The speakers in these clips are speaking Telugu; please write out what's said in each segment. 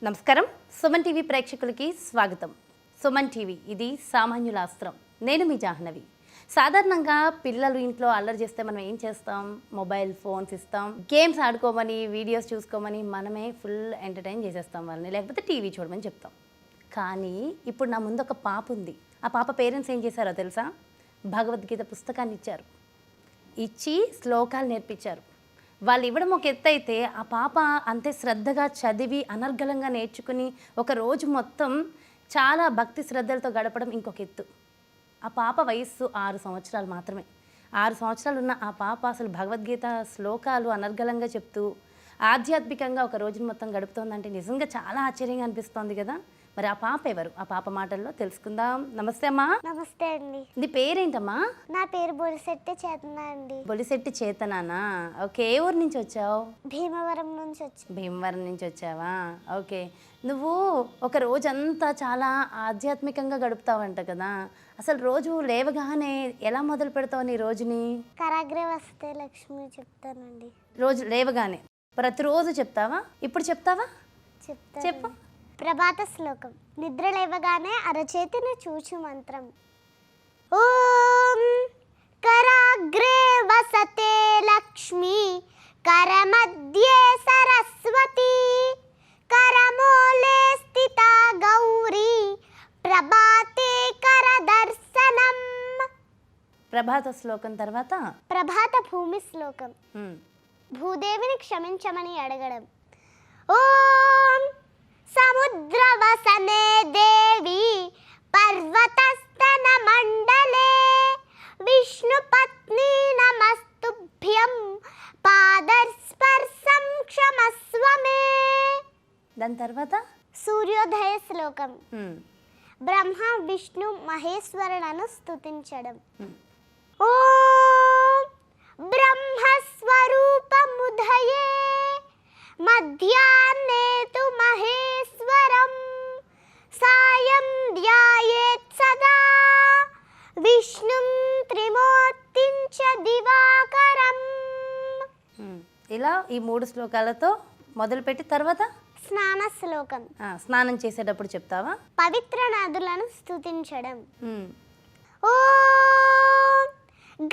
నమస్కారం. సుమన్ టీవీ ప్రేక్షకులకి స్వాగతం. సుమన్ టీవీ ఇది సామాన్యుల అస్త్రం. నేను మీ జాహ్నవి. సాధారణంగా పిల్లలు ఇంట్లో అల్లరి చేస్తే మనం ఏం చేస్తాం? మొబైల్ ఫోన్స్ ఇస్తాం, గేమ్స్ ఆడుకోమని, వీడియోస్ చూసుకోమని మనమే ఫుల్ ఎంటర్టైన్ చేసేస్తాం వాళ్ళని, లేకపోతే టీవీ చూడమని చెప్తాం. కానీ ఇప్పుడు నా ముందు ఒక పాప ఉంది. ఆ పాప పేరెంట్స్ ఏం చేశారో తెలుసా? భగవద్గీత పుస్తకాన్ని ఇచ్చారు. ఇచ్చి శ్లోకాలు నేర్పించారు. వాళ్ళు ఇవ్వడం ఒక ఎత్తు అయితే, ఆ పాప అంతే శ్రద్ధగా చదివి అనర్గళంగా నేర్చుకుని ఒక రోజు మొత్తం చాలా భక్తి శ్రద్ధలతో గడపడం ఇంకొక ఎత్తు. ఆ పాప వయస్సు 6 సంవత్సరాలు మాత్రమే. 6 సంవత్సరాలు ఉన్న ఆ పాప అసలు భగవద్గీత శ్లోకాలు అనర్గళంగా చెప్తూ ఆధ్యాత్మికంగా ఒక రోజును మొత్తం గడుపుతోందంటే నిజంగా చాలా ఆశ్చర్యంగా అనిపిస్తోంది కదా. మరి ఆ పాప ఎవరు? ఆ పాప మాటల్లో తెలుసుకుందాం. నమస్తే అమ్మా. నమస్తే అండి. నీ పేరేంటమ్మా? నా పేరు బొలిశెట్టి చేతన అండి. బొలిశెట్టి చేతనానా? ఓకే. ఏ ఊరు నుంచి వచ్చావు? భీమవరం నుంచి వచ్చి. భీమవరం నుంచి వచ్చావా? ఓకే. నువ్వు ఒక రోజంతా చాలా ఆధ్యాత్మికంగా గడుపుతావంట కదా. అసలు రోజు లేవగానే ఎలా మొదలు పెడతావు నీ రోజుని? కరాగ్రే వస్తే లక్ష్మి చెప్తానండి. రోజు లేవగానే ప్రతిరోజు చెప్తావా? ఇప్పుడు చెప్తావా? చెప్తాను. చెప్పు. ప్రభాత శ్లోకం. నిద్ర లేవగానే అరచేతిని చూచు మంత్రం. ఓం కరాగ్రే వసతే లక్ష్మి, కరమధ్యే సరస్వతి, కరమూలే స్థితా గౌరీ, ప్రభాతే కరదర్శనం. ప్రభాత శ్లోకం తర్వాత ప్రభాత భూమి శ్లోకం. భూదేవిని క్షమించమని అడగడం. ఓం సముద్రవసనే దేవి, పర్వతస్తన మండలే, విష్ణుపత్ని నమస్తుభ్యం, పాదస్పర్శం క్షమస్వమే. దాని తర్వాత సూర్యోదయ శ్లోకం. బ్రహ్మ విష్ణు మహేశ్వరులను స్తుతించడం. ఓం బ్రహ్మస్వరూపముదయే, మధ్యాహ్నే తు మహేశ్వరం, సాయం ధ్యాయేత్ సదా విష్ణుం త్రిమూర్తిం చ దివాకరం. ఇలా ఈ 3 శ్లోకాలతో మొదలుపెట్టి తర్వాత స్నాన శ్లోకం. స్నానం చేసేటప్పుడు చెప్తావా? పవిత్ర నదులను స్తుతించడం. ఓం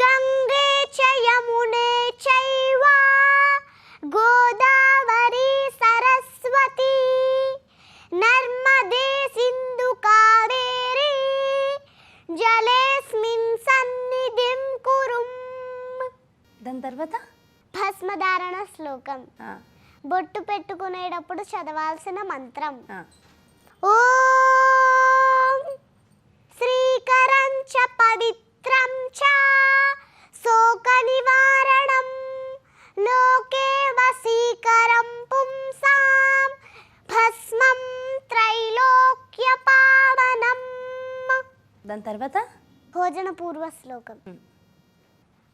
గంగే చ యమునే చైవ, గోదావరి సరస్వతి, నర్మదే సింధు కావేరి, జలేస్మిన్ సన్నిధిం కురుం. దాని తర్వాత భస్మధారణ శ్లోకం. బొట్టు పెట్టుకునేటప్పుడు చదవాల్సిన మంత్రం. ఓం శ్రీకరం చ పవిత్రం చ, శోక నివారణం, లోకే వశీకరం పుంసాం, భస్మం త్రైలోక్య పావనం. దాని తర్వాత భోజన పూర్వ శ్లోకం.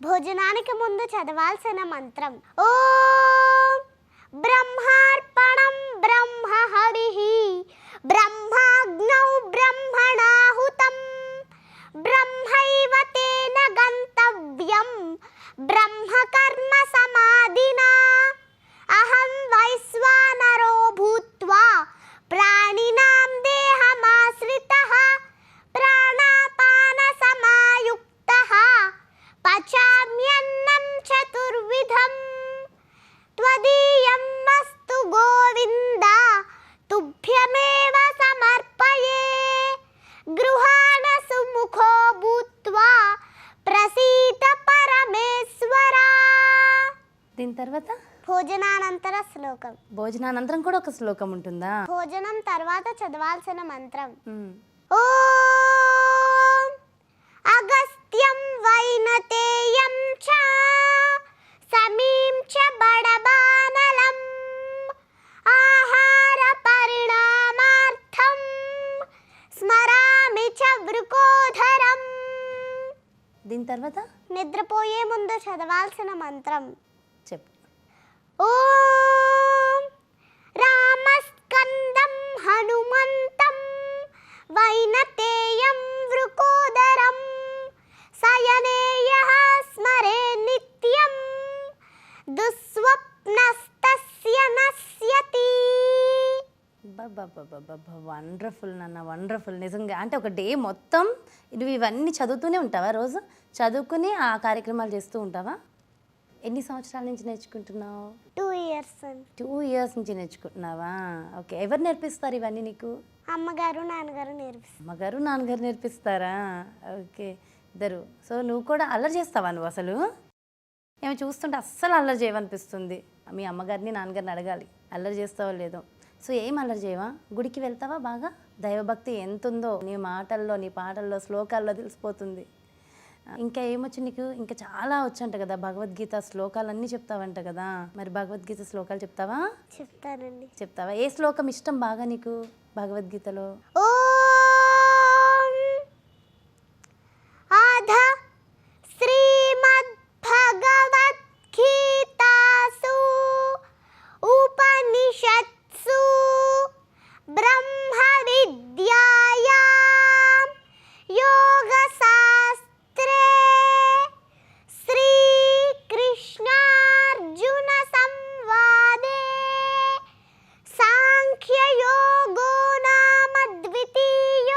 భోజనానికి ముందు చదవాల్సిన మంత్రం. ఓం బ్రహ్మార్పణం బ్రహ్మ హవిః, బ్రహ్మాగ్నౌ బ్రహ్మణాహుతం, బ్రహ్మైవ తేన గంతవ్యం, బ్రహ్మకర్మ సమాధినా, అహం వైశ్వానరో భూత్వా ప్రాణినాం దేహమాశ్రితః, ప్రాణాపాన సమాయుక్తః, పచామ్యన్నం చతుర్విధం, త్వదీయం వస్తు గోవింద, తుభ్యమేవ సమర్పయే, గృహాణ సుముఖో భూత్వా ప్రసీద పరమేశ్వర. దీని తర్వాత భోజనానంతర శ్లోకం. భోజనానంతరం కూడా ఒక శ్లోకం ఉంటుందా? భోజనం తర్వాత చదవాల్సిన మంత్రం. ఓం అగస్త్యం వైనతేయం చ, సమీం చ బడబానలం, ఆహార పరిణామార్థం, స్మరామి చ వృకోధరం. దీని తర్వాత నిద్రపోయే ముందు చదవాల్సిన మంత్రం. చెప్పు. ఓం రామస్కందం హనుమంతం, వైనతేయం వృకోదరం, సయనేయః స్మరే నిత్యం, దుస్వప్నస్తస్య నశ్యతి. అబ్బబ్బబ్బబ్బబ్బా! వండర్‌ఫుల్ నాన్న, వండర్‌ఫుల్ నిజంగా. అంటే ఒక డే మొత్తం నువ్వు ఇవన్నీ చదువుతూనే ఉంటావా రోజు? చదువుకుని ఆ కార్యక్రమాలు చేస్తూ ఉంటావా? ఎన్ని సంవత్సరాల నుంచి నేర్చుకుంటున్నావు? 2 ఇయర్స్ అండి. 2 ఇయర్స్ నుంచి నేర్చుకుంటున్నావా? ఓకే. ఎవరు నేర్పిస్తారు ఇవన్నీ నీకు? అమ్మగారు నాన్నగారు నేర్పిస్తారు. అమ్మగారు, నాన్నగారు నేర్పిస్తారా? ఓకే. ఇద్దరు. సో నువ్వు కూడా అల్లరి చేస్తావా నువ్వు అసలు? ఏమో చూస్తుంటే అస్సలు అల్లరి చేయవనిపిస్తుంది. మీ అమ్మగారిని, నాన్నగారిని అడగాలి అల్లరి చేస్తావో లేదో. సో ఏం అల్లరి చేయవా? గుడికి వెళ్తావా బాగా? దైవభక్తి ఎంతుందో నీ మాటల్లో, నీ పాటల్లో, శ్లోకాల్లో తెలిసిపోతుంది. ఇంకా ఏమొచ్చు నీకు? ఇంకా చాలా వచ్చంట కదా, భగవద్గీత శ్లోకాలన్నీ చెప్తావంట కదా. మరి భగవద్గీత శ్లోకాలు చెప్తావా? చెప్తానండి. చెప్తావా? ఏ శ్లోకం ఇష్టం బాగా నీకు భగవద్గీతలో? ఓం అధ శ్రీమద్భగవద్గీతాసు ఉపనిషత్సు బ్రహ్మ విద్యాయాం యోగశాస్త్రే శ్రీకృష్ణార్జున సంవాదే సాంఖ్యయోగో నామ ద్వితీయోऽధ్యాయः.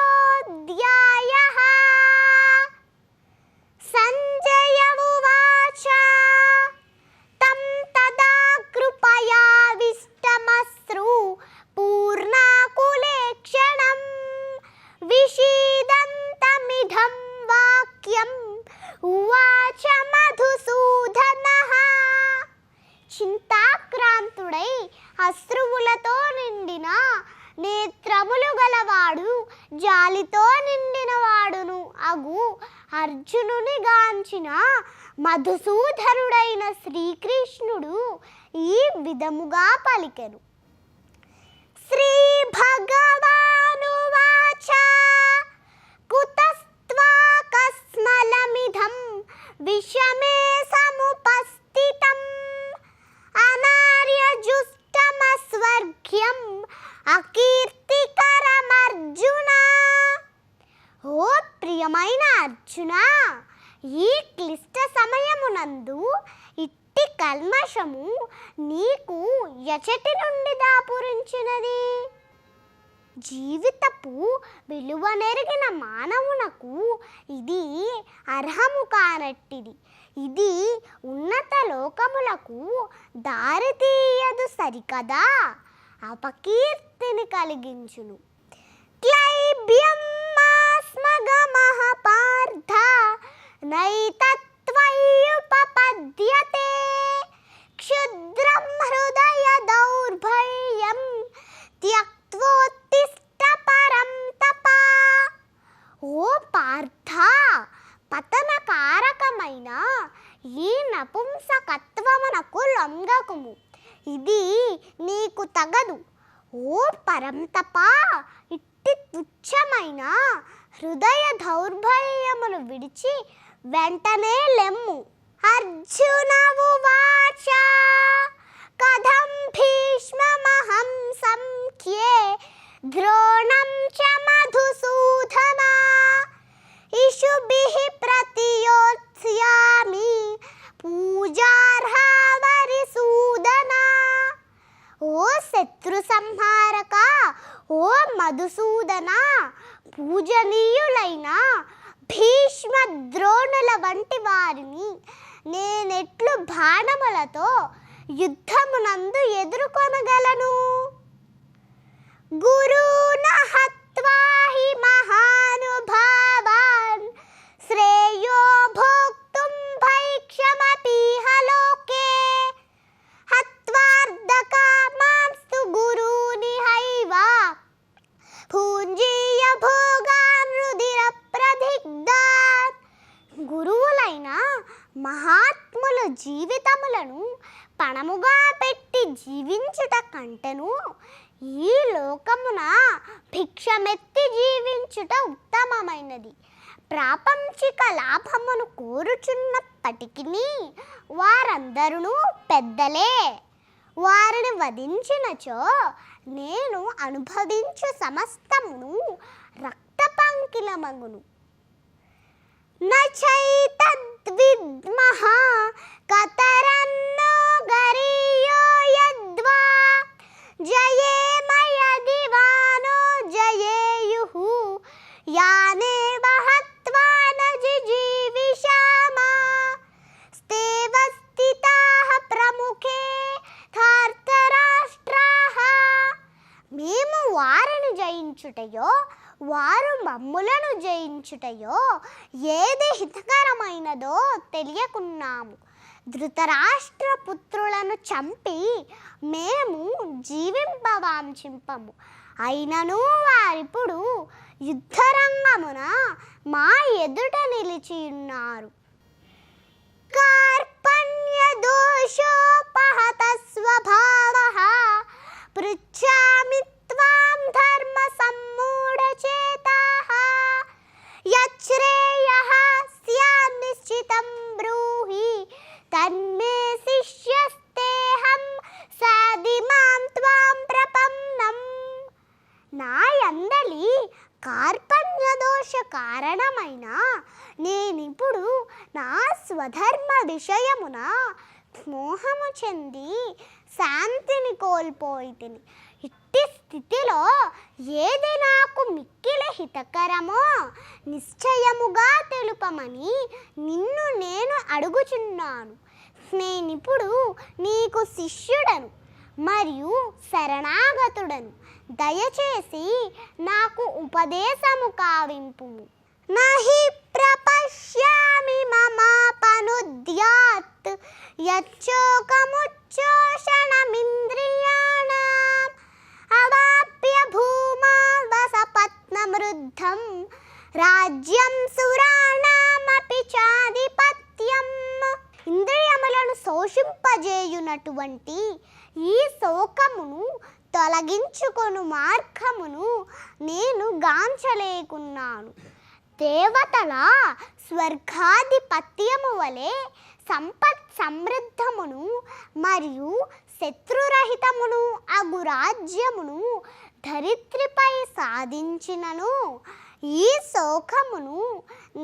సంజయ ఉవాచ తం తదా కృపయావిష్టమశ్రు పూర్ణాకులేక్షణం విషీదంతమిదం వాక్యం ఉవాచ మధుసూదనః. చింతాక్రాంతుడై అశ్రువులతో నిండిన నేత్రములు గలవాడు, జాలితో నిండిన వాడును అగు అర్జునుని గాంచిన మధుసూదనుడైన శ్రీకృష్ణుడు ఈ విధముగా పలికెను. శ్రీ భగవానువాచ కుతస్త్వాకస్మలమిదం విషమే సముపస్థితం అనార్యజుష్టమస్వర్గ్యం అకీర్తికరమర్జున. ఓ ప్రియమైన అర్జున, ఈ క్లిష్ట సమయమునందు ఇట్టి కల్మషము నీకు ఎచటి నుండి దాపురించినది? జీవితపు విలువనెరిగిన మానవునకు ఇది అర్హము కానట్టిది. ఇది ఉన్నత లోకములకు దారితీయదు సరికదా, అపకీర్తిని కలిగించును. క్లైబ్యం మాస్మగమః పార్థ నైతత్వయ్యుపపద్యతే క్షుద్రం హృదయ దౌర్బల్యం త్యక్త్వోత్తిష్ట పరం తప. ఓ పార్థ, పతన కారకమైన ఈ నపుంసకత్వమునకు లొంగకుము, ఇది నీకు తగదు. ఓ పరంతప, ఇట్టి తుచ్చమైన హృదయ దౌర్బల్యమును విడిచి వెంటనే లెమ్ము. అర్జున ఉవాచ కథం భీష్మమహం సంఖ్యే ద్రోణం చ మధుసూదన ఇషుభిః ప్రతియోత్స్యామి పూజార్హా వరిసూదన. ఓ శత్రు సంహారక, ఓ మధుసూదన, పూజనీయులైన భీష్మ ద్రోణుల వంటి వారిని నేనెట్లు బాణములతో యుద్ధమునందు ఎదుర్కొనగలను? గురూణ హత్వా హి మహానుభావాన్ శ్రేయో భోక్తుం భైక్షమపీహ లోకే హత్వార్ధకామాంస్తు గురూని హైవ భుంజీయ భోగాన్ రుధిర ప్రదిగ్ధాన్. గురువులైన మహాత్ముల జీవితములను పణముగా పెట్టి జీవించుట కంటెను ఈ లోకమున భిక్షమెత్తి జీవించుట ఉత్తమమైనది. ప్రాపంచిక లాభమును కోరుచున్నప్పటికీ వారందరూ పెద్దలే. వారిని వధించినచో నేను అనుభవించు సమస్తమును రక్తపంకిలమగును. నచైతద్విద్మః కతరన్నో గరీయో యద్వా జయేమ యది వా జయించుటయో వారు మమ్ములను జయించుటయో ఏది హితకరమైనదో తెలియకున్నాము. ధృతరాష్ట్ర పుత్రులను చంపి మేము జీవింపవాంఛింపము. అయినను వారిప్పుడు యుద్ధరంగమున మా ఎదుట నిలిచియున్నారు. కార్పణ్య దోషోపహత స్వభావః పృచ్ఛామి త్వాం ధర్మ సమ్మూఢచేతాః యచ్ఛ్రేయః స్యాన్నిశ్చితం బ్రూహి తన్మే శిష్యస్తేహం సాధిమాం త్వాం ప్రపన్నం. నాయందలి కార్పణ్య దోష కారణమైన నేనిప్పుడు నా స్వధర్మ విషయమున మోహము చెంది శాంతిని కోల్పోయితిని. ఇట్టి స్థితిలో ఏది నాకు మిక్కిలి హితకరమో నిశ్చయముగా తెలుపమని నిన్ను నేను అడుగుచున్నాను. నేనిప్పుడు నీకు శిష్యుడను మరియు శరణాగతుడను. దయచేసి నాకు ఉపదేశము కావింపుము. నహి ప్రపశ్యామి మమాపనుద్యాత్ యచ్చోకముచ్చోషణమింద్రియాణాం అవాప్య భూమా వసపత్నమృద్ధం రాజ్యం సురాణామపి చాధిపత్యం. ఇంద్రియములను శోషింపజేయునటువంటి ఈ శోకమును తొలగించుకొను మార్గమును నేను గాంచలేకున్నాను. దేవతల స్వర్గాధిపత్యము వలె సంపత్ సమృద్ధమును మరియు శత్రురహితమును అగు రాజ్యమును ధరిత్రిపై సాధించినను ఈ శోకమును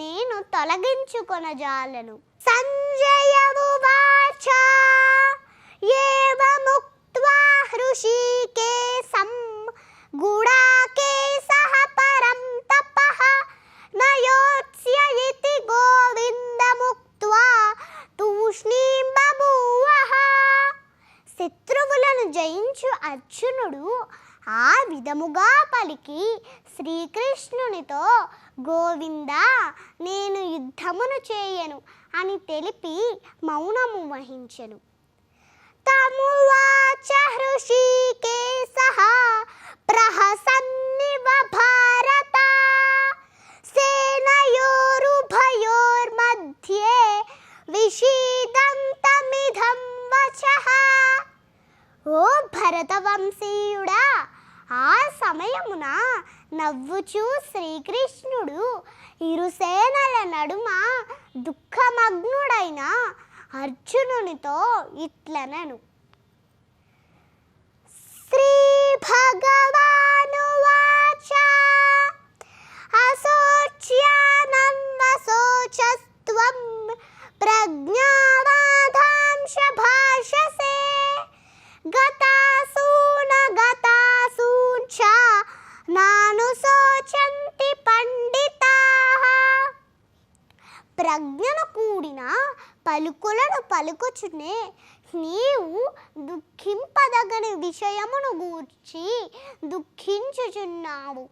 నేను తొలగించుకొనజాలను. సంజయ ఉవాచ ఏవముక్త్వా హృషీకేశం గుడాకేశః పరం తపః నయోత్స్య ఇతి గోవిందముక్త్వా తూష్ణీం బభూవః. శత్రువులను జయించు అర్జునుడు ఆ విధముగా పలికి శ్రీకృష్ణునితో గోవిందా నేను యుద్ధమును చేయను అని తెలిపి మౌనము వహించెను. తమువాచ హృషీకేశః ప్రహసన్నివ భారత సేనయోరుభయోర్మధ్యే విషీదంతమిదం వచః. ఓ భరతవంశీయుడా, ఆ సమయమున నవ్వుచూ శ్రీకృష్ణుడు ఇరుసేనల నడుమ దుఃఖమగ్నుడైన అర్జునునితో ఇట్లనెను. శ్రీ భగవానువాచ అశోచ్యానం వశోచస్త్వం ప్రజ్ఞావాదాంశ భాషసే గతాసూన గతాసూంచ నానుశోచంతి పండితాః. ప్రజ్ఞను కూడిన పలుకులను పలుకుచునే నీవు దుఃఖింపదగని విషయమును గూర్చి దుఃఖించుచున్నావు.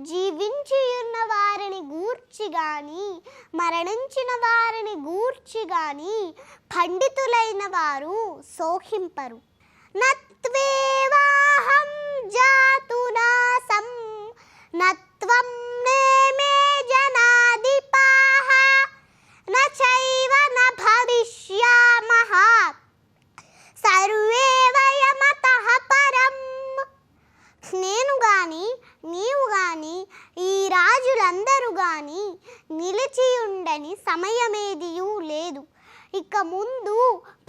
జీవించి ఉన్న వారిని గూర్చి గాని మరణించిన వారిని గూర్చి గాని పండితులైన వారు శోకింపరు. నత్వేవాహం జాతునాసం నత్వం నేమే జనాధిపాః నచైవ న భవిష్యామః సర్వే వయమతః పరం. నేను గాని నీవు గాని ఈ రాజులందరూ గాని నిలిచియుండని సమయమేదియూ లేదు. ఇక ముందు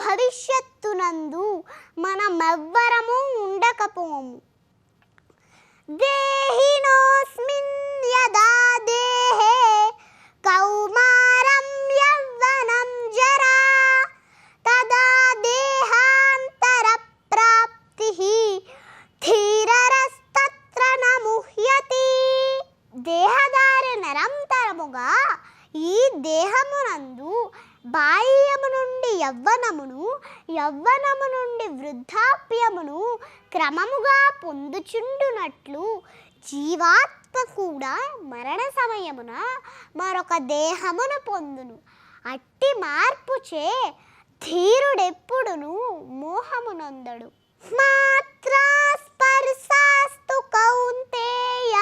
భవిష్యత్తునందు మనమెవ్వరము ఉండకపోము. దేహినోస్మిన్ యదా దేహే కౌమారం యవ్వనం జరా తదా దేహాంతర ప్రాప్తిః ధీరరస్తత్ర న ముహ్యతి. దేహధారి నిరంతరముగా ఈ దేహమునందు బాల్యము నుండి యవ్వనమును యవ్వనము నుండి వృద్ధాప్యమును క్రమముగా పొందుచుండునట్లు జీవాత్మ కూడా మరణ సమయమున మరొక దేహమును పొందును. అట్టి మార్పుచే ధీరుడెప్పుడును మోహమునందడు. మాత్రా స్పర్శాస్తు కౌంతేయ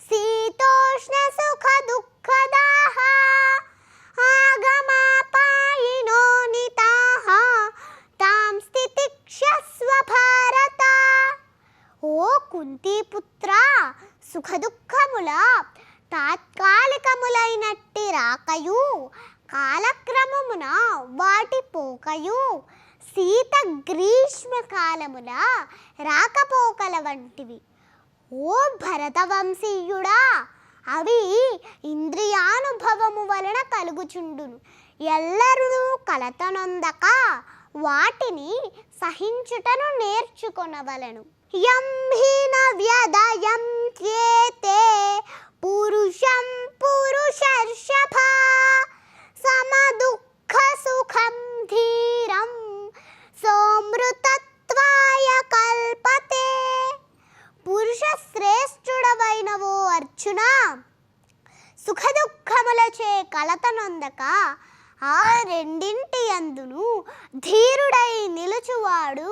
శీతోష్ణ సుఖ దుఃఖదాః ఆగమాపాయినో నితాః తాం స్థితిక్షస్వ భారత. ఓ కుంతీపుత్ర, సుఖదుఖముల తాత్కాలికములైనట్టి రాకయు కాలక్రమమున వాటి పోకయు శీత గ్రీష్మ కాలముల రాకపోకల వంటివి. ఓ భరతవంశీయుడా, అవి ఇంద్రియానుభవము వలన కలుగుచుండును. ఎల్లరును కలతనొందక వాటిని సహించుటను నేర్చుకొనవలెను. యం హీన వ్యదయం త్యేతే పురుషం పురుషర్షభ సమదుఃఖ సుఖం ధీరం సోమృతత్వాయ కల్పతే. పురుష శ్రేష్ఠుడవైనవో అర్జున, సుఖదుఖములచే కలతనొందక ఆ రెండింటి యందును ధీరుడై నిలుచువాడు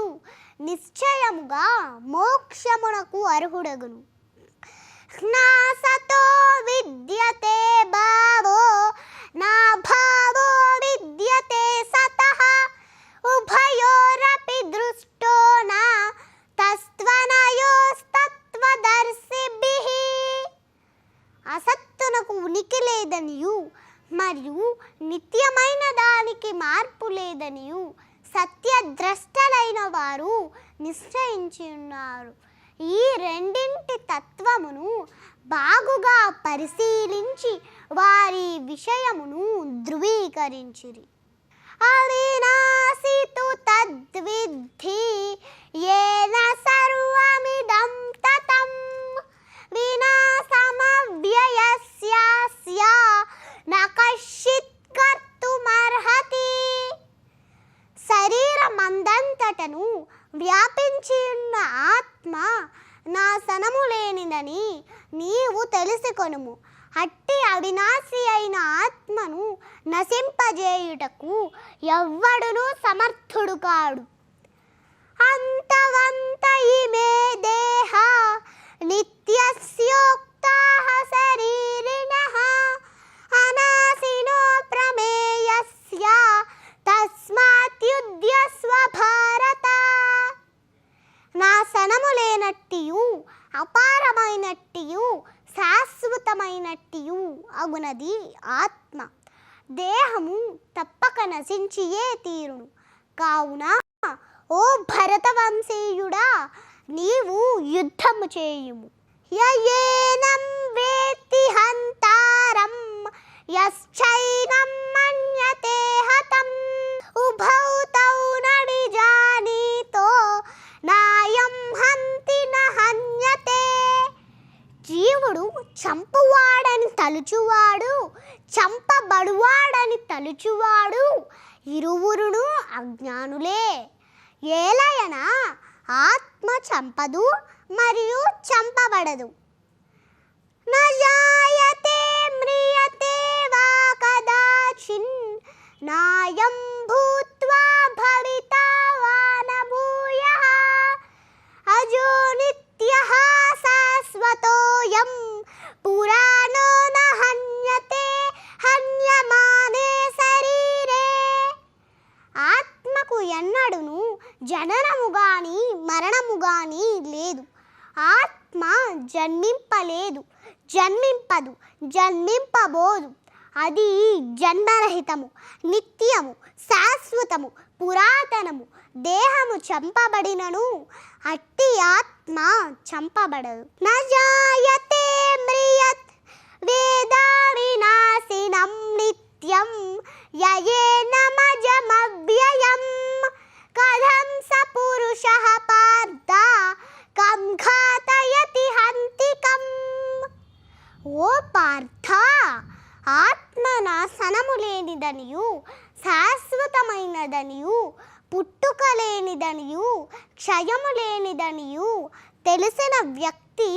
నిశ్చయముగా మోక్షమునకు అర్హుడగును. నాసతో విద్యతే భావో నా భావో విద్యతే సతః ఉభయోరపి దృష్టో నా తస్త్వనయోస్తత్వదర్శిభిః. అసత్తునకు ఉనికి లేదనియు మరియు నిత్యమైన దానికి మార్పు లేదనియు సత్యద్రష్టలైన వారు నిశ్చయించి ఉన్నారు. ఈ రెండింటి తత్వమును బాగుగా పరిశీలించి వారి విషయమును ధృవీకరించిరి. అవినాశితు తద్విద్ధి యేన సర్వమిదం తతం వినాశమవ్యయస్యాస్య న కశ్చిత్ కర్తుమర్హతి. శరీరమందంతటను వ్యాపించి ఉన్న ఆత్మ నాశనము లేనిదని నీవు తెలుసుకొనుము. అట్టి అవినాశి అయిన ఆత్మను నశింపజేయుటకు ఎవ్వడును సమర్థుడు కాడు. అంతవంత ఇమే దేహ నిత్యస్యోక్తాః శరీరిణః అనాశినో ప్రమేయస్య తస్మాత్యుధ్యస్వ భారత. నాశనము లేనట్టియు అపారమైనట్టియు శాశ్వతమైనట్టియు అగునది ఆత్మ. దేహము తప్పక నశించియే తీరును. కావున ఓ భరతవంశీయుడా, నీవు యుద్ధము చేయుము. యయేనం వేత్తి హంతారం యశ్చైనం మన్యతే హతం ఉభౌ తౌ న విజానీతో నాయం హంతి న హన్యతే. జీవుడు చంపువాడని తలుచువాడు, చంపబడువాడని తలుచువాడు ఇరువురును అజ్ఞానులే. ఏలయన ఆత్మ చంపదు మరియు చంపబడదు. న జాయతే మ్రియతే వా కదాచిన్ నాయం భూత్వా భవితా వా న భూయః అజో నిత్యః శాశ్వతోయం పురాణో న హన్యతే హన్యమానే శరీరే. ఆత్మకు ఎన్నడును జననము గాని మరణము గాని లేదు. ఆత్మ జన్మింపలేదు, జన్మింపదు, జన్మింపబోదు. అది జన్మరహితము, నిత్యము, శాశ్వతము, పురాతనము. దేహము చంపబడినను అట్టి ఆత్మ చంపబడదు. న జాయతే మ్రియత్ వేదా వినాశినం నిత్యం యయేనమజమవ్యయం కథం స పురుషః పార్థ కం ఘాతయతి హంతికం. ఓ పార్థ, ఆత్మ నాశనము లేనిదనియు శాశ్వతమైనదనియు పుట్టుక లేనిదనియు క్షయము లేనిదనియు తెలిసిన వ్యక్తి వ్యక్తి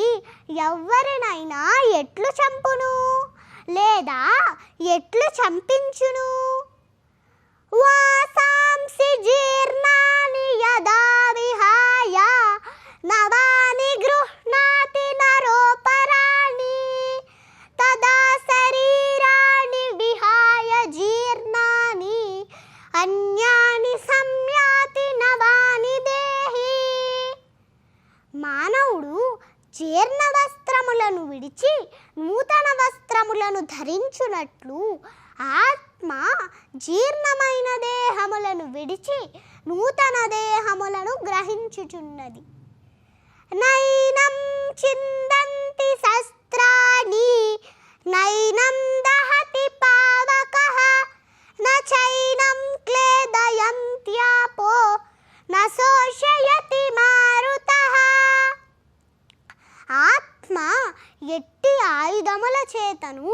ఎవరినైనా ఎట్లు చంపును లేదా ఎట్లు చంపించును? వాసాంసి జీర్ణాని యదా విహాయ నవాని గృహ్ణాతి నరోపరాణి తదా శరీరాణి విహాయ జీర్ణాని అన్యాని సంయాతి నవాని దేహి. మానవుడు జీర్ణ వస్త్రములను విడిచి నూతన వస్త్రములను ధరించునట్లు ఆత్మ జీర్ణమైన దేహములను విడిచి నూతన దేహములను గ్రహించుచున్నది. నైనం చిందంతి శస్త్రాణి నైనం దహతి పావకః నైనం క్లేదయంత్యాపో నశోషయతి మారుతః. ఆత్మ ఎట్టి ఆయుధముల చేతను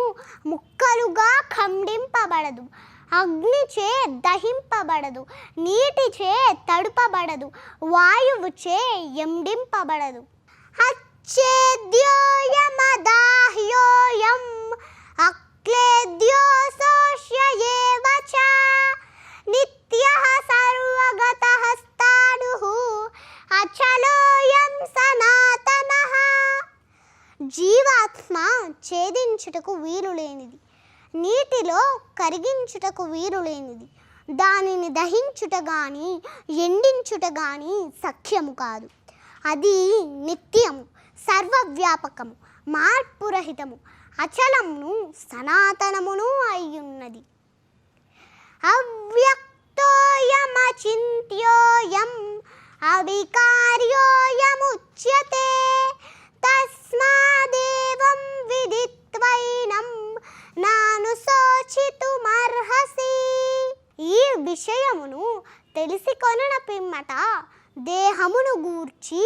ముక్కలుగా ఖండింపబడదు, అగ్నిచే దహింపబడదు, నీటిచే తడుపబడదు, వాయువుచే ఎండింపబడదు. అచ్ఛేద్యోయమదాహ్యోయం అక్లేద్యో శోష్య చ నిత్యః సర్వగతః స్థాణుః అచలోయం సనాతనః. జీవాత్మ ఛేదించుటకు వీలు లేనిది, నీటిలో కరిగించుటకు వీలు లేనిది, దానిని దహించుట గాని ఎండించుట గాని సఖ్యము కాదు. అది నిత్యము, సర్వవ్యాపకము, మార్పురహితము, అచలమును సనాతనమును అయ్యున్నది. అవ్యక్తోయమచింత్యోయం అవికార్యోయముచ్యతే తస్మాదేవం విదిత్వైనం నానుశోచితుమర్హసి. ఈ విషయమును తెలిసికొనున పిమ్మట దేహమును గూర్చి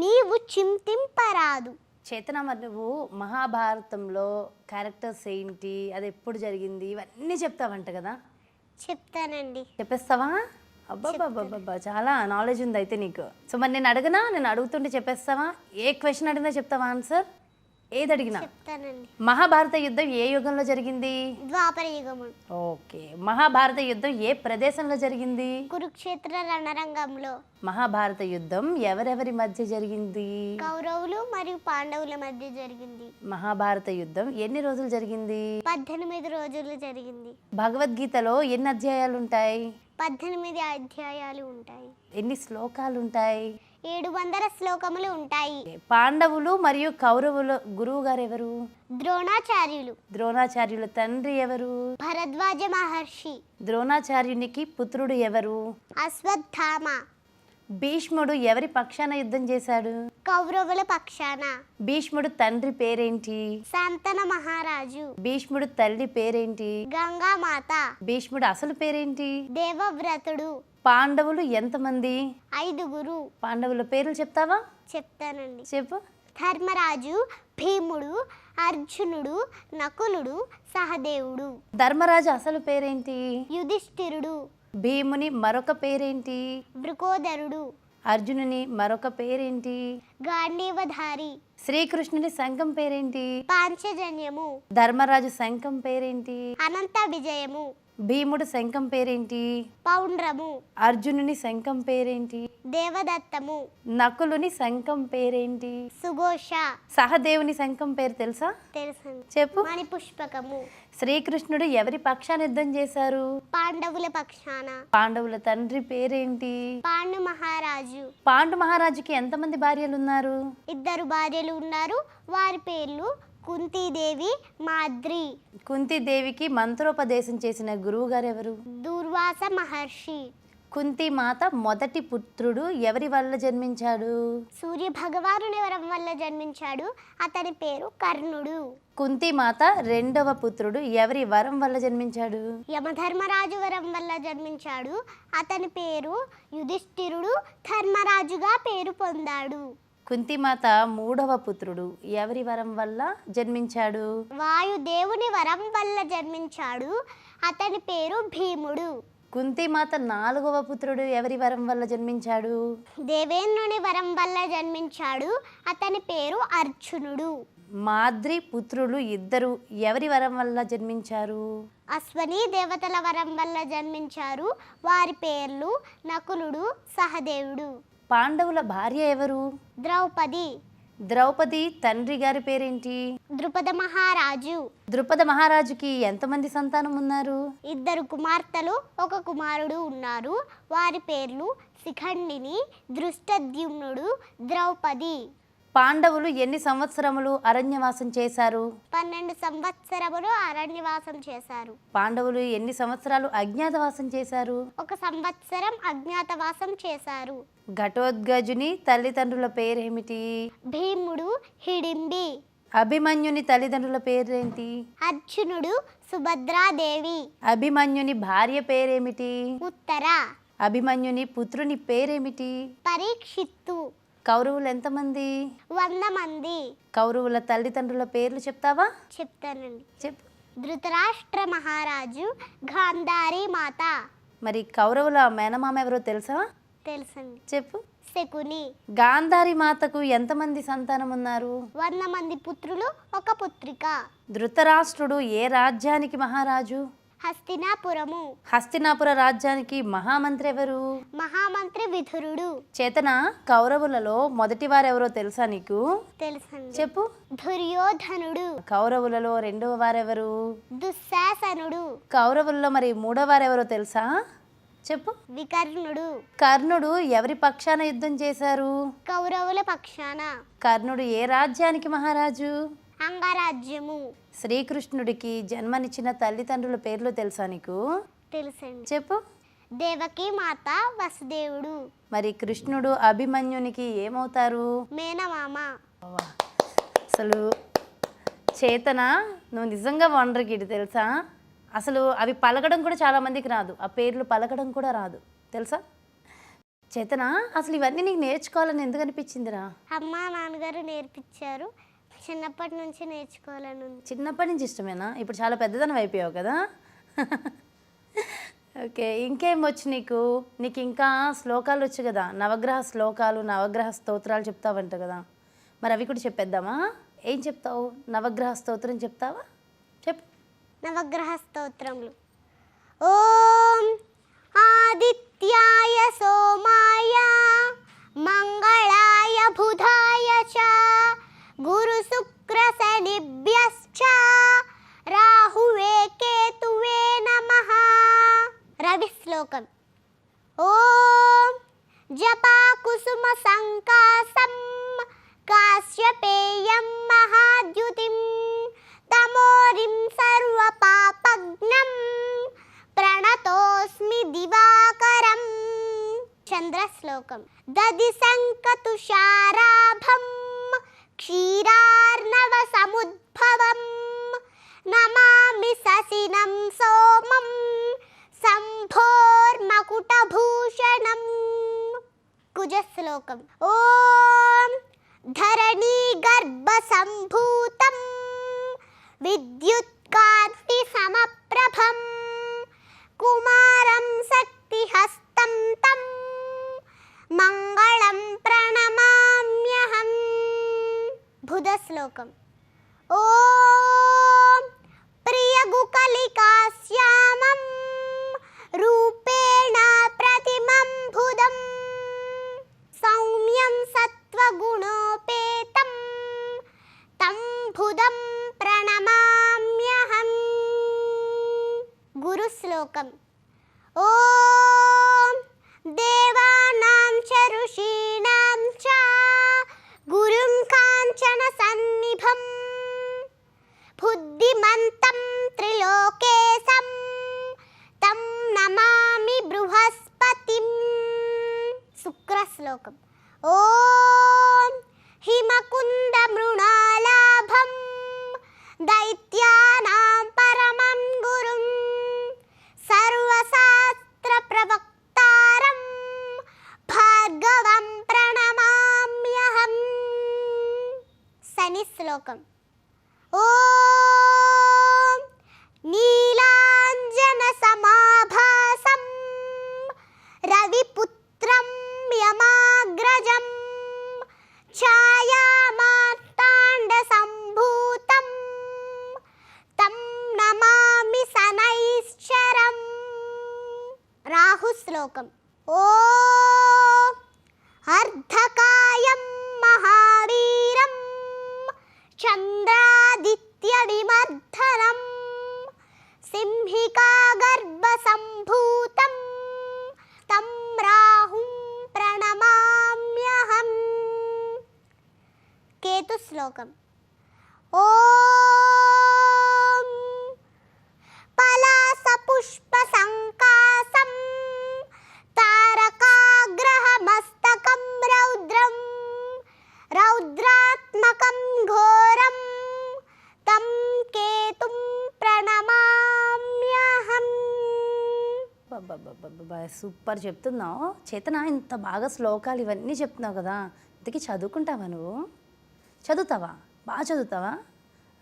నీవు చింతింపరాదు. చేతన, మరి నువ్వు మహాభారతంలో క్యారెక్టర్స్ ఏంటి, అది ఎప్పుడు జరిగింది, ఇవన్నీ చెప్తావంట కదా? చెప్తానండి. చెప్పేస్తావా? అబ్బాబ్బాబ్బా, చాలా నాలెడ్జ్ ఉంది అయితే నీకు. సో మరి నేను అడగనా? నేను అడుగుతుంటే చెప్పేస్తావా? ఏ క్వశ్చన్ అడిగినా చెప్తావా ఆన్సర్? ఏది అడిగినా? చెప్తానండి. మహాభారత యుద్ధం ఏ యుగంలో జరిగింది? ద్వాపర యుగము. ఓకే. మహాభారత యుద్ధం ఏ ప్రదేశంలో జరిగింది? కురుక్షేత్ర రణరంగంలో. మహాభారత యుద్ధం ఎవరెవరి మధ్య జరిగింది? కౌరవులు మరియు పాండవుల మధ్య జరిగింది. మహాభారత యుద్ధం ఎన్ని రోజులు జరిగింది? 18 రోజులు జరిగింది. భగవద్గీతలో ఎన్ని అధ్యాయాలు ఉంటాయి? 18 అధ్యాయాలు ఉంటాయి. ఎన్ని శ్లోకాలు ఉంటాయి? 700 శ్లోకములు ఉంటాయి. పాండవులు మరియు కౌరవుల గురువు గారు ఎవరు? ద్రోణాచార్యులు. ద్రోణాచార్యుల తండ్రి ఎవరు? భరద్వాజ మహర్షి. ద్రోణాచార్యునికి పుత్రుడు ఎవరు? అశ్వత్థామ. భీష్ముడు ఎవరి పక్షాన యుద్ధం చేశాడు? కౌరవుల పక్షాన. భీష్ముడు తండ్రి పేరేంటి? శాంతన మహారాజు. భీష్ముడు తల్లి పేరేంటి? గంగామాత. భీష్ముడు అసలు పేరేంటి? దేవవ్రతుడు. పాండవులు ఎంతమంది? 5. పాండవుల పేర్లు చెప్తావా? చెప్తానండి. చెప్పు. ధర్మరాజు, భీముడు, అర్జునుడు, నకులుడు, సహదేవుడు. ధర్మరాజు అసలు పేరేంటి? యుధిష్ఠిరుడు. భీముని మరొక పేరేంటి? వృకోదరుడు. అర్జునుని మరొక పేరేంటి? గాంధీవధారి. శ్రీకృష్ణుని సంఘం పేరేంటి? పాంచజన్యము. ధర్మరాజు శంఖం పేరేంటి? అనంత విజయము. భీముడు శంఖం పేరేంటి? పౌండ్రము. అర్జునుని శంఖం పేరేంటి? దేవదత్తము. నకులుని శంఖం పేరేంటి? సుఘోష. సహదేవుని శంఖం పేరు తెలుసా? తెలుసు. చెప్పు. మణిపుష్పకము. శ్రీకృష్ణుడు ఎవరి పక్షాన యుద్ధం చేశారు? పాండవుల పక్షాన. పాండవుల తండ్రి పేరేంటి? పాండు మహారాజు. పాండు మహారాజుకి ఎంతమంది భార్యలు ఉన్నారు? 2 భార్యలు ఉన్నారు. వారి పేర్లు కుంతీదేవి, మాద్రి. కుంతీదేవికి మంత్రోపదేశం చేసిన గురువు గారు ఎవరు? దుర్వాస మహర్షి. కుంతి మాత మొదటి పుత్రుడు ఎవరి వల్ల జన్మించాడు? సూర్య భగవానుని వరం వల్ల జన్మించాడు. అతని పేరు కర్ణుడు. కుంతి మాత రెండవ పుత్రుడు ఎవరి వరం వల్ల జన్మించాడు? యమధర్మరాజు వరం వల్ల జన్మించాడు. అతని పేరు యుధిష్ఠిరుడు. ధర్మరాజుగా పేరు పొందాడు. కుంతిమాత మూడవ పుత్రుడు ఎవరి వరం వల్ల జన్మించాడు? వాయుదేవుని వరం వల్ల జన్మించాడు. అతని పేరు భీముడు. కుంతిమాత 4వ పుత్రుడు ఎవరి వరం వల్ల జన్మించాడు? దేవేంద్రుని వరం వల్ల జన్మించాడు. అతని పేరు అర్జునుడు. మాద్రి పుత్రులు ఇద్దరు ఎవరి వరం వల్ల జన్మించారు? అశ్వని దేవతల వరం వల్ల జన్మించారు. వారి పేర్లు నకులుడు, సహదేవుడు. పాండవుల భార్య ఎవరు? ద్రౌపది. ద్రౌపది తండ్రి గారి పేరేంటి? ద్రుపద మహారాజు. ద్రుపద మహారాజుకి ఎంతమంది సంతానం ఉన్నారు? 2 కుమార్తెలు, 1 కుమారుడు ఉన్నారు. వారి పేర్లు శిఖండిని, దృష్టద్యుమ్నుడు, ద్రౌపది. పాండవులు ఎన్ని సంవత్సరములు అరణ్యవాసం చేశారు? 12 సంవత్సరములు అరణ్యవాసం చేశారు. పాండవులు ఎన్ని సంవత్సరాలు అజ్ఞాతవాసం చేశారు? 1 సంవత్సరం అజ్ఞాతవాసం చేశారు. ఘటోత్కచుని తల్లిదండ్రుల పేరేమిటి? భీముడు, హిడింబి. అభిమన్యుని తల్లిదండ్రుల పేరేంటి? అర్జునుడు, సుభద్రాదేవి. అభిమన్యుని భార్య పేరేమిటి? ఉత్తర. అభిమన్యుని పుత్రుని పేరేమిటి? పరీక్షిత్తు. కౌరవులు ఎంతమంది? 100 మంది. కౌరవుల తల్లిదండ్రుల పేర్లు చెప్తావా? చెప్తానండి. చెప్పు. ధృతరాష్ట్ర మహారాజు, గాంధారి మాత. మరి కౌరవుల మేనమామ ఎవరో తెలుసా? తెలుసండి. చెప్పు. శకుని. గాంధారి మాతకు ఎంతమంది సంతానం ఉన్నారు? 100 మంది పుత్రులు, 1 పుత్రిక. ధృతరాష్ట్రుడు ఏ రాజ్యానికి మహారాజు? హస్తినాపురము. హస్తినాపుర రాజ్యానికి మహామంత్రి ఎవరు? మహామంత్రి విదురుడు. చేతన కౌరవులలో మొదటి వారెవరో తెలుసా నీకు? తెలుసండి. చెప్పు. దుర్యోధనుడు. కౌరవులలో రెండవ వారెవరు? దుశ్శాసనుడు. కౌరవులలో మరి మూడవ వారెవరో తెలుసా? చెప్పు. వికర్ణుడు. కర్ణుడు ఎవరి పక్షాన యుద్ధం చేశారు? కౌరవుల పక్షాన. కర్ణుడు ఏ రాజ్యానికి మహారాజు? అంగరాజ్యము. శ్రీకృష్ణుడికి జన్మనిచ్చిన తల్లిదండ్రుల పేర్లు తెలుసా నీకు? తెలుసండి. చెప్పు. దేవకి మాత, వసుదేవుడు. మరి కృష్ణుడు అభిమన్యునికి ఏమవుతారు? మేనమామ. అసలు చేతన నువ్వు నిజంగా వండర్ కిడ్ తెలుసా? అసలు అవి పలకడం కూడా చాలామందికి రాదు, ఆ పేర్లు పలకడం కూడా రాదు తెలుసా? చేతన అసలు ఇవన్నీ నీకు నేర్చుకోవాలని ఎందుకు అనిపించిందిరా? అమ్మ నాన్నగారు నేర్పించారు. చిన్నప్పటి నుంచి నేర్చుకోవాలని ఉంది. చిన్నప్పటి నుంచి ఇష్టమేనా? ఇప్పుడు చాలా పెద్దదనం అయిపోయావు కదా. ఓకే, ఇంకేం వచ్చు నీకు? నీకు ఇంకా శ్లోకాలు వచ్చు కదా, నవగ్రహ శ్లోకాలు, నవగ్రహ స్తోత్రాలు చెప్తావంట కదా, మరి అవి కూడా చెప్పేద్దామా? ఏం చెప్తావు? నవగ్రహ స్తోత్రం చెప్తావా? చెప్పు. నవగ్రహ స్తోత్రములు. ఓం ఆదిత్యాయ సోమాయ మంగళాయ బుధాయ చ గురు శుక్ర శనిభ్యశ్చ రాహువే కేతువే నమః. రవి శ్లోకం. ఓం జపా కుసుమ సంకాసం కాశ్యపేయం మహాద్యుతిం తమోరిం సర్వ పాపజ్ఞం ప్రణతోస్మి దివాకరం. చంద్ర శ్లోకం. దది సంకతుషారాభం క్షీరార్ణవ సముద్భవం నమామి శశినం సోమం సంభోర్మకుటభూషణం. కుజ శ్లోకం. ఓం ధరణీ గర్భ సంభూతం విద్యుత్కాంతి సమప్రభం కుమారం శక్తిహస్తం తం మంగళం ప్రణమామ్యహం. బుధ శ్లోకం. ఓం ప్రియగుకలికాశ్యామం రూపేణ ప్రతిమం బుధం సౌమ్యం సత్వగుణోపేతం తం బుధం ప్రణమామ్యహం. గురు శ్లోకం. ఓం దేవానాం చ ఋషీణాం చ గురుం కాంచన సన్నిభం బుద్ధిమంతం త్రిలోకేశం తం నమామి బృహస్పతిం. శుక్ర శ్లోకం. ఓం హిమకుంద మృణాలాభం దైత్యానాం పరమం గురుం సర్వశాస్త్ర ప్రవక్తారం భార్గవం ప్రణమామ్యహం. శని శ్లోకం. ఓం నీలాంజన సమాభాసం శ్లోకం. ఓ అర్ధకాయం మహావీరం చంద్రాదిత్య విమర్ధనం సింహికా గర్భ సంభూతం తం రాహుం ప్రణమామ్యహం. కేతు శ్లోకం. ఓం పలాస పుష్ప సంకాసం తారకాగ్రహమస్తకం రౌద్రం రౌద్రాత్మకం ఘోరం తం కేతుం ప్రణమామ్యహం. సూపర్ చెప్తున్నావు చేతన. ఇంత బాగా శ్లోకాలు ఇవన్నీ చెప్తున్నావు కదా, ఇంతకీ చదువుకుంటావా నువ్వు? చదువుతావా? బాగా చదువుతావా?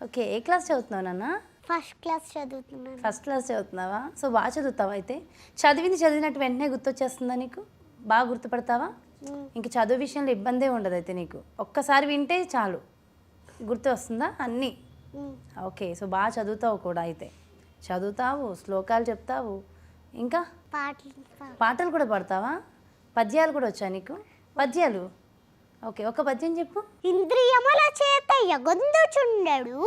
ఓకే, ఏ క్లాస్ చదువుతున్నావు నాన్న? ఫస్ట్ క్లాస్ చదువుతున్నాను. ఫస్ట్ క్లాస్ చదువుతున్నావా? సో బాగా చదువుతావా? అయితే చదివినట్టు వెంటనే గుర్తొచ్చేస్తుందా నీకు? బాగా గుర్తుపడతావా? ఇంక చదువు విషయంలో ఇబ్బందే ఉండదు అయితే నీకు. ఒక్కసారి వింటే చాలు గుర్తు వస్తుందా అన్నీ? ఓకే, సో బాగా చదువుతావు కూడా అయితే. చదువుతావు, శ్లోకాలు చెప్తావు, ఇంకా పాటలు కూడా పాడతావా? పద్యాలు కూడా వచ్చా నీకు? పద్యాలు ఓకే, ఒక పద్యం చెప్పు. ఇంద్రియముల చేత ఎగొందుచుండెడు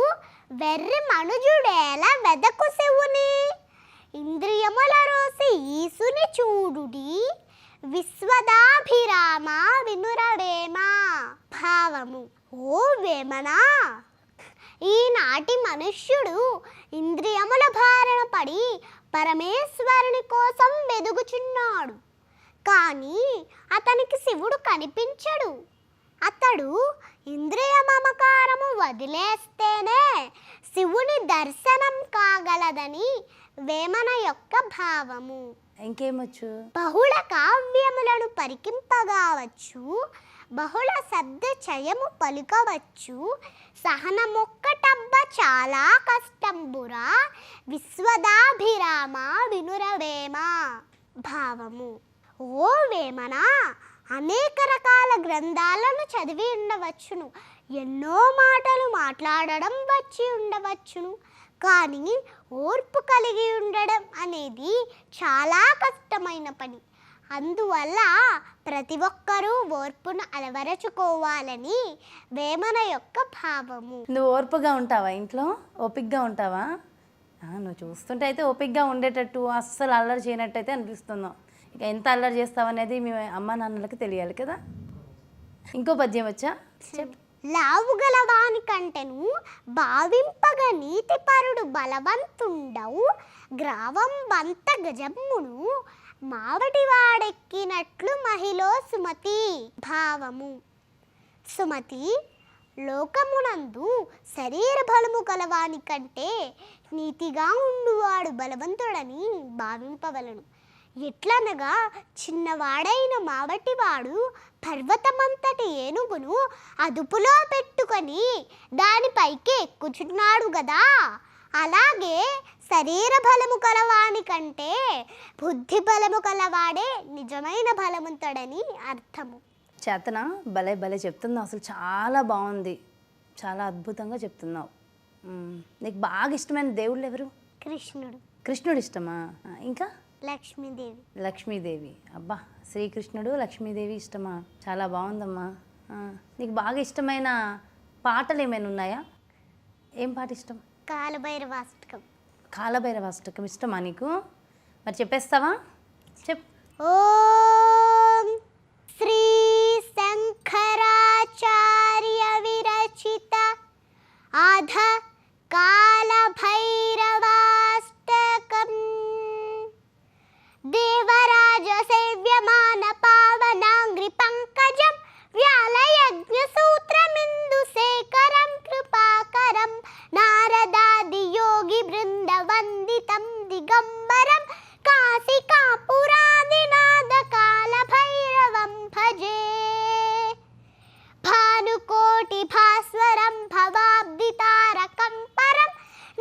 వెర్రి మనుజుడేల వెదకు శివుని ఇంద్రియముల రోసి ఈసుని చూడుడి విశ్వదాభిరామ వినురవేమ. భావము. ఓ వేమనా, ఈనాటి మనుష్యుడు ఇంద్రియముల బారిన పడి పరమేశ్వరుని కోసం వెదుగుచున్నాడు. కానీ అతనికి శివుడు కనిపించడు. అతడు ఇంద్రియ మమకారము వదిలేస్తేనే శివుని దర్శనం కాగలదని వేమన యొక్క భావము. ఇంకేమొచ్చు? బహుళ కావ్యములను పరికింపగావచ్చు, బహుళ శబ్ద చయము పలుకవచ్చు, సహనమొక్కటబ్బ చాలా కష్టంబురా విశ్వదాభిరామ వినురవేమ. భావము. ఓ వేమనా, అనేక రకాల గ్రంథాలను చదివి ఉండవచ్చును, ఎన్నో మాటలు మాట్లాడడం వచ్చి ఉండవచ్చును, కానీ ఓర్పు కలిగి ఉండడం అనేది చాలా కష్టమైన పని. అందువల్ల ప్రతి ఒక్కరూ ఓర్పును అలవరచుకోవాలని వేమన యొక్క భావము. నువ్వు ఓర్పుగా ఉంటావా? ఇంట్లో ఓపిక్గా ఉంటావా? నువ్వు చూస్తుంటే అయితే ఓపిక్గా ఉండేటట్టు, అస్సలు అల్లరి చేయనట్టయితే అనిపిస్తున్నావు. ఇక ఎంత అల్లరి చేస్తావనేది మీ అమ్మ నాన్నలకు తెలియాలి కదా. ఇంకో పద్యం వచ్చా? చెప్పు. లావుగల వాని కంటెను భావింపగ నీతిపరుడు బలవంతుండవు గ్రావం బంత గజమ్మును మావటి వాడెక్కినట్లు మహిళ సుమతి. భావము. సుమతి, లోకమునందు శరీర బలము గలవాని కంటే నీతిగా ఉండువాడు బలవంతుడని భావింపవలను. ఎట్లనగా చిన్నవాడైన మావటివాడు పర్వతమంతటి ఏనుగును అదుపులో పెట్టుకొని దానిపైకి ఎక్కుచున్నాడు గదా, అలాగే శరీర బలము కలవాని కంటే బుద్ధి బలము కలవాడే నిజమైన బలవంతుడని అర్థము. చేతన భలే భలే చెప్తున్నావు, అసలు చాలా బాగుంది, చాలా అద్భుతంగా చెప్తున్నావు. నీకు బాగా ఇష్టమైన దేవుళ్ళు ఎవరు? కృష్ణుడు. కృష్ణుడు ఇష్టమా? ఇంకా లక్ష్మీదేవి. లక్ష్మీదేవి. అబ్బా, శ్రీకృష్ణుడు లక్ష్మీదేవి ఇష్టమా? చాలా బాగుందమ్మా. నీకు బాగా ఇష్టమైన పాటలు ఏమైనా ఉన్నాయా? ఏం పాట ఇష్టం? కాలభైరవాష్టకం. కాలభైరవాష్టకం ఇష్టమా నీకు? మరి చెప్పేస్తావా? చెప్. ఓం శ్రీ శంకరాచార్య విరచిత ఆధ కాలభైరవాష్టకం దేవరాజ సేవ్యమాన పావనాంగ్రి పంకజం వ్యాలయజ్ఞ సూత్రమిందు శేఖరం కృపాకరం నారదాది యోగి బృంద వందితం దిగంబరం కాశికా పురాదినాద కాల భైరవం భజే భానుకోటి భాస్వరం భవాబ్ది తారకం పరం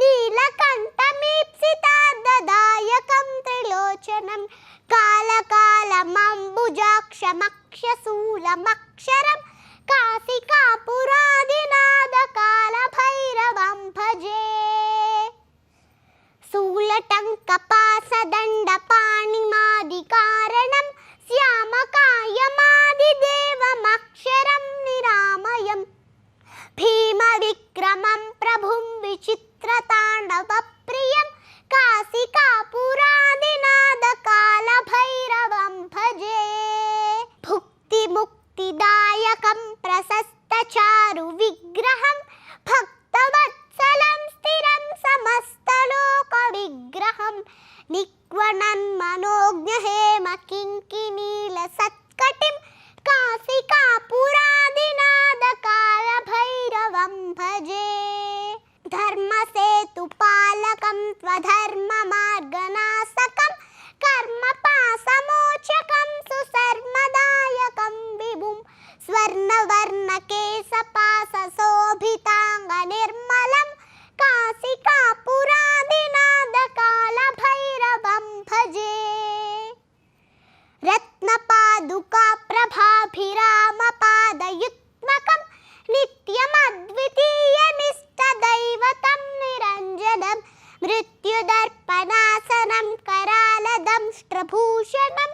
నీలకంఠమీప్సితార్ధదాయకం త్రిలోచనం కాలకాలమంబుజాక్షమక్షశూలమక్షరం కాశికా పురాదినాద కాల భైరవం భజే శూలటంక పాసదండ పాణిమాది కారణ దేవమక్షరం నిరామయం భీమ విక్రమం ప్రభుం విచిత్రతాండవ ప్రియం కాశికాపురాదినాద కాల భైరవం భజే భుక్తి ముక్తిదాయకం ప్రశస్త చారు విగ్రహం భక్తవత్సలం స్థిరం సమస్తలోక విగ్రహం నిక్వణన్ మనోజ్ఞ హేమ కింకినీల సత్కటిం కాశికాపురాదినాద కాల భైరవం భజే ధర్మసేతు పాలకం స్వధర్మ మార్గనాశకం కర్మపాసమోచకం సుసర్మదాయకం విభుం స్వర్ణవర్ణ కేశపాస శోభితాంగ నిర్మలం కాశికాపురాదినాద కాల భైరవం భజే రత్నపాదుకా ప్రభాభిరామ పాదయుత్మకం నిత్యమద్వితీయమిష్టదైవతం నిరంజనం మృత్యుదర్పణాసనం करालदंष्ट्रभूषणं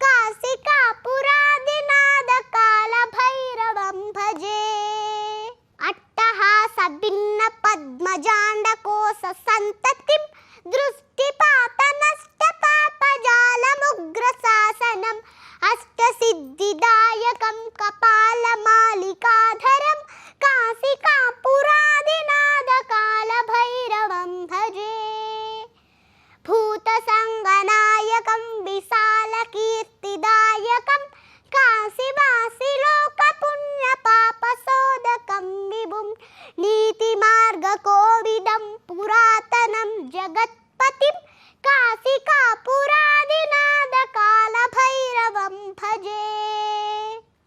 काशिकापुरादिनाद काल भैरवं भजे अट्टहास भिन्न पद्मजाण्डकोश सन्ततिं दृष्टिपातनष्टपापजालमुग्रशासनम् अष्टसिद्धिदायकं कपालमालिकाधरं काशिकापुरादिनाद काल भैरवं भजे भूतसङ्गनायकं विशालकीर्तिदायकं काशीवासिलोकपुण्यपापशोधकं विभुं नीतिमार्गकोविदं पुरातनं जगत्पतिं काशिकापुरादिनाद कालभैरवं भजे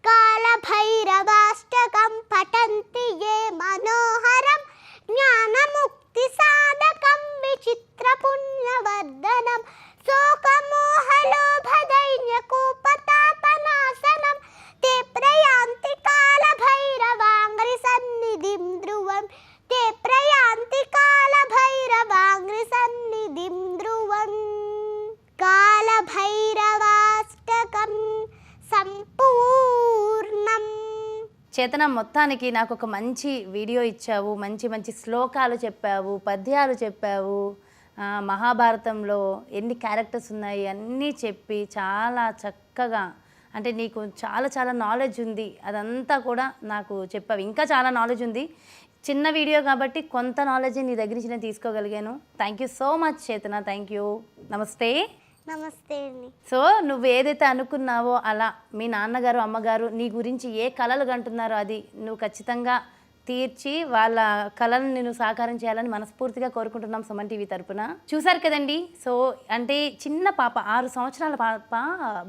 कालभैरवाष्टकं पठन्ति ये मनोहरं ज्ञानमुक्तिसाधकं विचित्रपुण्यवर्धनं शोकमोहलोभदैन्यकूपतापनाशनं ते प्रयान्ति कालभैरवाङ्घ्रिसन्निधिं ध्रुवं ते प्रयान्ति कालभैरवाङ्घ्रिसन्निधिं ध्रुवं कालभैरवाष्टकं సంపూర్ణం. చేతన మొత్తానికి నాకు ఒక మంచి వీడియో ఇచ్చావు, మంచి మంచి శ్లోకాలు చెప్పావు, పద్యాలు చెప్పావు, మహాభారతంలో ఎన్ని క్యారెక్టర్స్ ఉన్నాయి అన్నీ చెప్పి చాలా చక్కగా, అంటే నీకు చాలా చాలా నాలెడ్జ్ ఉంది, అదంతా కూడా నాకు చెప్పావు. ఇంకా చాలా నాలెడ్జ్ ఉంది, చిన్న వీడియో కాబట్టి కొంత నాలెడ్జ్ నీ దగ్గర నుంచి నేను తీసుకోగలిగాను. థ్యాంక్ యూ సో మచ్ చేతన, థ్యాంక్ యూ. నమస్తే. నమస్తే అండి. సో నువ్వు ఏదైతే అనుకున్నావో అలా మీ నాన్నగారు అమ్మగారు నీ గురించి ఏ కలలు కంటున్నారో అది నువ్వు ఖచ్చితంగా తీర్చి వాళ్ళ కళలను నేను సాకారం చేయాలని మనస్ఫూర్తిగా కోరుకుంటున్నాం సుమన్ టీవీ తరపున. చూసారు కదండి. సో అంటే చిన్న పాప 6 సంవత్సరాల పాప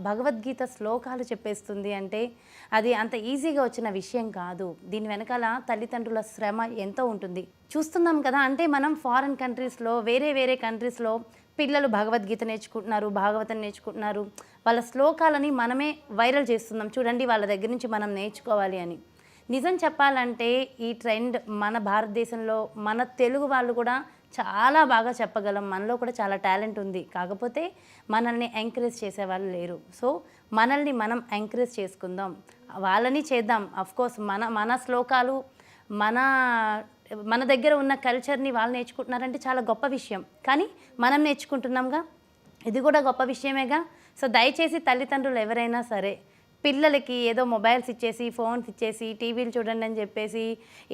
భగవద్గీత శ్లోకాలు చెప్పేస్తుంది అంటే అది అంత ఈజీగా వచ్చిన విషయం కాదు. దీని వెనకాల తల్లిదండ్రుల శ్రమ ఎంతో ఉంటుంది. చూస్తున్నాం కదా, అంటే మనం ఫారిన్ కంట్రీస్లో వేరే కంట్రీస్లో పిల్లలు భగవద్గీత నేర్చుకుంటున్నారు, భాగవతం నేర్చుకుంటున్నారు, వాళ్ళ శ్లోకాలని మనమే వైరల్ చేస్తున్నాం. చూడండి, వాళ్ళ దగ్గర నుంచి మనం నేర్చుకోవాలి అని. నిజం చెప్పాలంటే ఈ ట్రెండ్ మన భారతదేశంలో మన తెలుగు వాళ్ళు కూడా చాలా బాగా చెప్పగలం, మనలో కూడా చాలా టాలెంట్ ఉంది. కాకపోతే మనల్ని ఎంకరేజ్ చేసేవాళ్ళు లేరు. సో మనల్ని మనం ఎంకరేజ్ చేసుకుందాం, వాళ్ళని చేద్దాం. అఫ్కోర్స్ మన శ్లోకాలు మన దగ్గర ఉన్న కల్చర్ని వాళ్ళు నేర్చుకుంటున్నారంటే చాలా గొప్ప విషయం. కానీ మనం నేర్చుకుంటున్నాంగా, ఇది కూడా గొప్ప విషయమేగా. సో దయచేసి తల్లిదండ్రులు ఎవరైనా సరే పిల్లలకి ఏదో మొబైల్స్ ఇచ్చేసి, ఫోన్స్ ఇచ్చేసి, టీవీలు చూడండి అని చెప్పేసి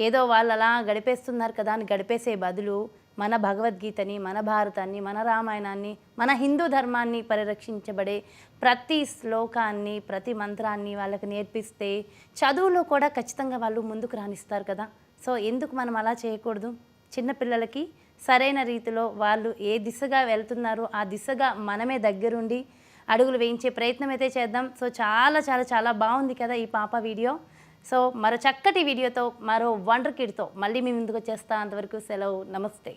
ఏదో వాళ్ళు అలా గడిపేస్తున్నారు కదా అని గడిపేసే బదులు మన భగవద్గీతని, మన భారతాన్ని, మన రామాయణాన్ని, మన హిందూ ధర్మాన్ని పరిరక్షించబడే ప్రతి శ్లోకాన్ని, ప్రతి మంత్రాన్ని వాళ్ళకి నేర్పిస్తే చదువులో కూడా ఖచ్చితంగా వాళ్ళు ముందుకు రాణిస్తారు కదా. సో ఎందుకు మనం అలా చేయకూడదు? చిన్నపిల్లలకి సరైన రీతిలో వాళ్ళు ఏ దిశగా వెళ్తున్నారో ఆ దిశగా మనమే దగ్గరుండి అడుగులు వేయించే ప్రయత్నం అయితే చేద్దాం. సో చాలా చాలా చాలా బాగుంది కదా ఈ పాప వీడియో. సో మరో చక్కటి వీడియోతో, మరో వండర్ కిడ్తో మళ్ళీ మీ ముందుకు వచ్చేస్తా. అంతవరకు సెలవు, నమస్తే.